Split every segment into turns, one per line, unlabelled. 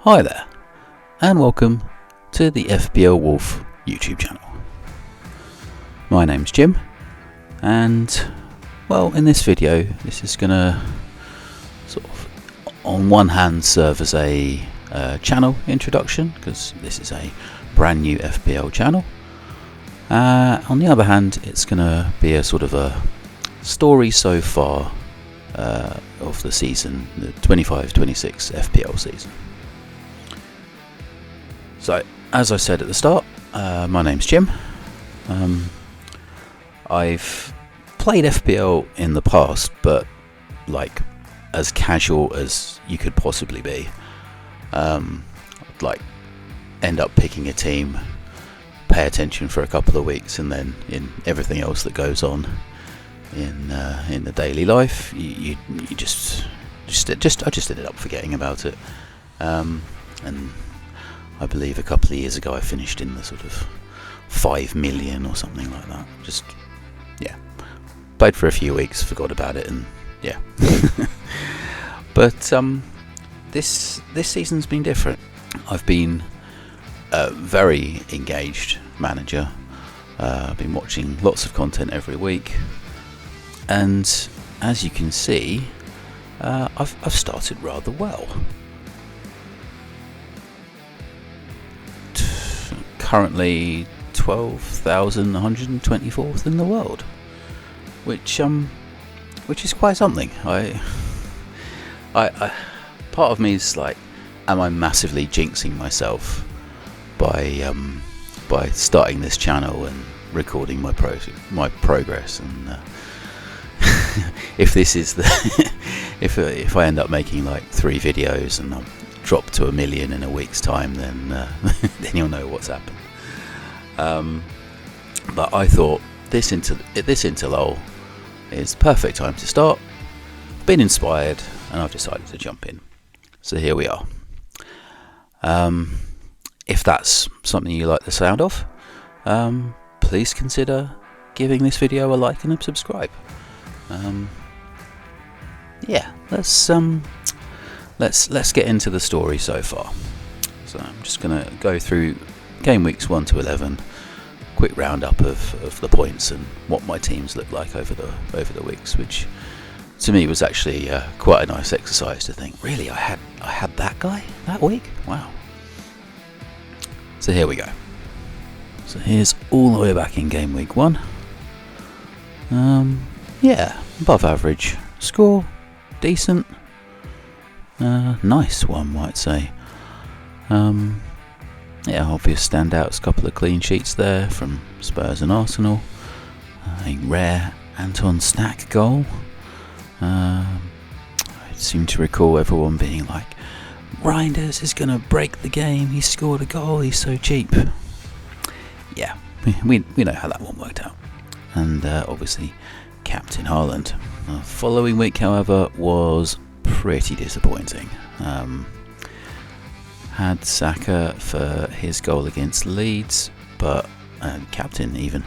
Hi there, and welcome to the FPL Wolf YouTube channel. My name's Jim, and well, in this video, this is gonna sort of, on one hand, serve as a channel introduction, because this is a brand new FPL channel. On the other hand, it's gonna be a sort of a story so far of the season, the 25-26 FPL season. So, as I said at the start, my name's Jim. I've played FPL in the past, but like as casual as you could possibly be. Like end up picking a team, pay attention for a couple of weeks, and then in everything else that goes on in the daily life, you just I just ended up forgetting about it. And I believe a couple of years ago I finished in the sort of 5 million or something like that. Just, yeah, played for a few weeks, forgot about it, and yeah. But this season's been different. I've been a very engaged manager. I've been watching lots of content every week, and as you can see, I've started rather well. Currently 12,124th in the world, which is quite something. I part of me is like, am I massively jinxing myself by starting this channel and recording my progress, and if this is the if I end up making like 3 videos and I'm drop to 1 million in a week's time, then then you'll know what's happened. But I thought this interlull is the perfect time to start. Been inspired, and I've decided to jump in. So here we are. If that's something you like the sound of, please consider giving this video a like and a subscribe. Yeah, let's get into the story so far. So I'm just going to go through game weeks 1 to 11, quick roundup of the points and what my teams look like over the weeks, which to me was actually quite a nice exercise to think, really, I had that guy that week? Wow. So here we go. So here's all the way back in game week 1. Yeah, above average score, decent. Nice one, might say. Yeah, obvious standouts, couple of clean sheets there from Spurs and Arsenal. A rare Anton Stack goal. I seem to recall everyone being like, Reinders is going to break the game, he scored a goal, he's so cheap. Yeah, we know how that one worked out. And obviously Captain Haaland. Following week, however, was pretty disappointing. Had Saka for his goal against Leeds, but captain even.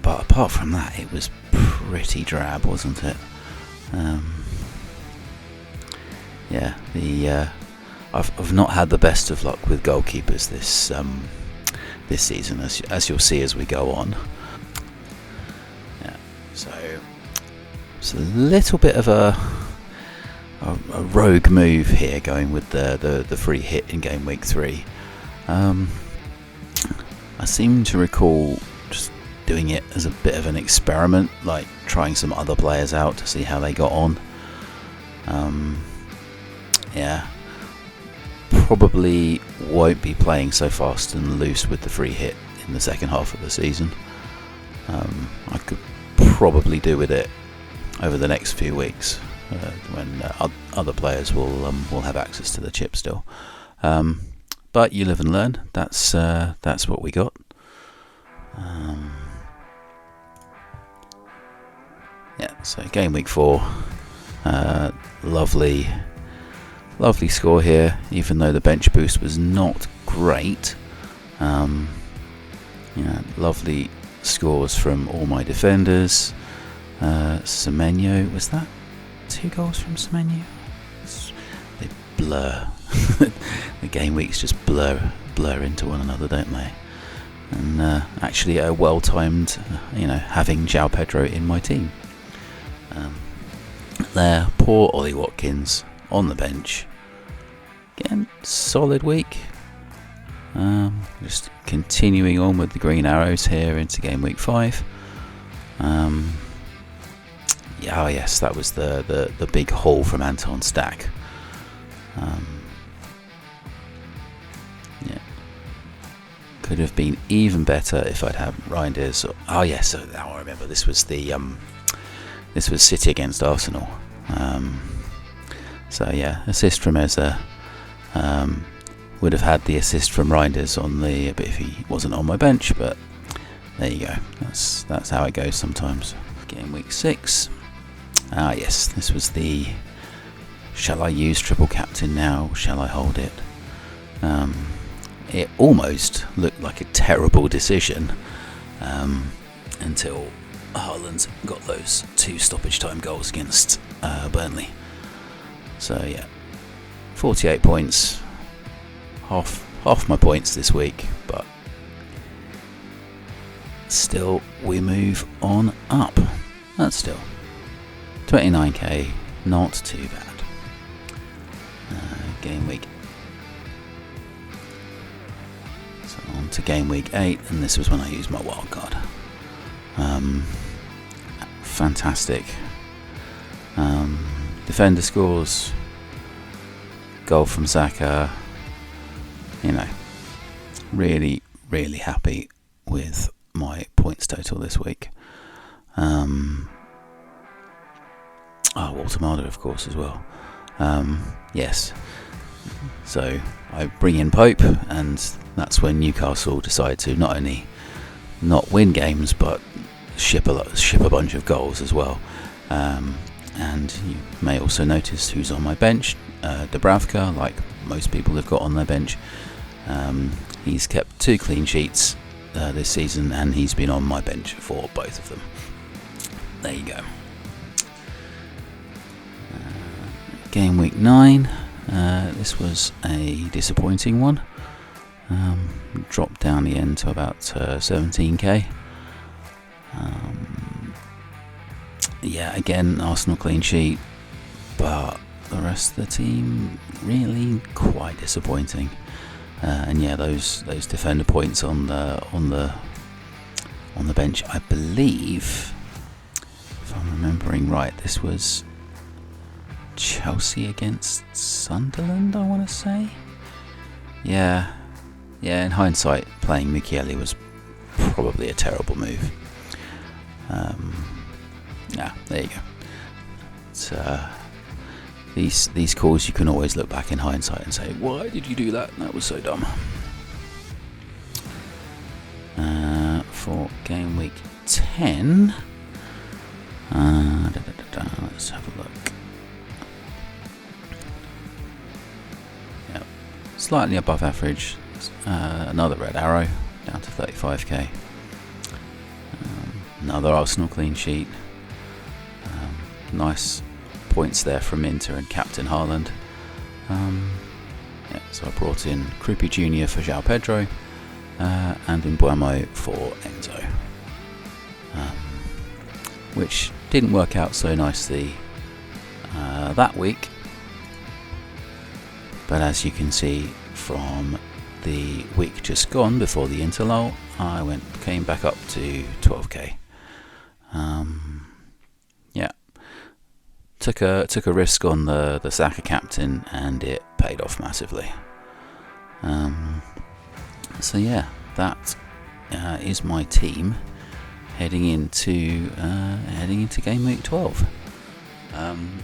But apart from that, it was pretty drab, wasn't it? Yeah, I've not had the best of luck with goalkeepers this season, as you'll see as we go on. Yeah, so it's a little bit of a rogue move here, going with the free hit in game week 3. I seem to recall just doing it as a bit of an experiment, like trying some other players out to see how they got on. Yeah, probably won't be playing so fast and loose with the free hit in the second half of the season. I could probably do with it over the next few weeks, when other players will have access to the chip still. But you live and learn. That's what we got. Yeah, so game week 4, lovely score here, even though the bench boost was not great. Yeah, lovely scores from all my defenders. Semenyo, was that 2 goals from Semenyo? blur. The game weeks just blur into one another, don't they? And actually, a well-timed, having João Pedro in my team. There, poor Ollie Watkins on the bench. Again, solid week. Just continuing on with the green arrows here into game week 5. Yes, that was the big haul from Anton Stack. Could have been even better if I'd had Reinders. Oh yes, so now I remember. This was City against Arsenal. Assist from Eza. Would have had the assist from Reinders on the bit if he wasn't on my bench, but there you go. That's how it goes sometimes. Game week 6. Yes, this was the shall I use triple captain now? Shall I hold it? It almost looked like a terrible decision until Haaland got those 2 stoppage time goals against Burnley. So yeah, 48 points, half my points this week, but still we move on up. That's still 29k, not too bad. Game week. So on to game week 8, and this was when I used my wild card. Fantastic. Defender scores, goal from Saka. Really, really happy with my points total this week. Walter Marder, of course, as well. Yes. So I bring in Pope, and that's when Newcastle decide to not only not win games, but ship a bunch of goals as well. And you may also notice who's on my bench. Dubravka, like most people have got on their bench. He's kept 2 clean sheets this season, and he's been on my bench for both of them. There you go. Game week 9. This was a disappointing one. Dropped down the end to about 17k. Again, Arsenal clean sheet, but the rest of the team really quite disappointing. Those defender points on the bench, I believe, if I'm remembering right, this was Chelsea against Sunderland, I want to say. Yeah, in hindsight, playing Michele was probably a terrible move. There you go. It's, these calls, you can always look back in hindsight and say, why did you do that? That was so dumb. For game week 10, let's have a look. Yep, slightly above average. Another red arrow, down to 35k. Another Arsenal clean sheet. Nice points there from Inter and Captain Haaland. So I brought in Krupi Jr. for João Pedro and Mbuemo for Enzo, which didn't work out so nicely that week, but as you can see from the week just gone before the interlull, I came back up to 12k. Took a risk on the Saka captain, and it paid off massively. That is my team heading into game week 12. I'm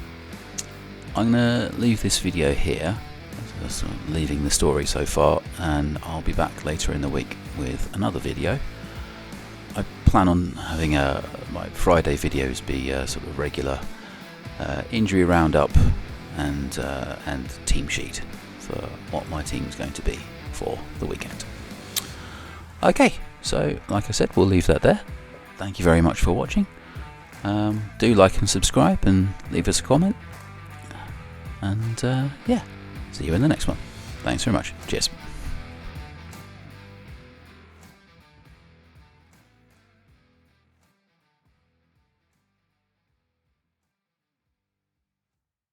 gonna leave this video here, sort of leaving the story so far, and I'll be back later in the week with another video. I plan on having my Friday videos be sort of regular injury roundup and team sheet for what my team's going to be for the weekend. Okay, so like I said, we'll leave that there. Thank you very much for watching. Do like and subscribe and leave us a comment. And See you in the next one. Thanks very much. Cheers.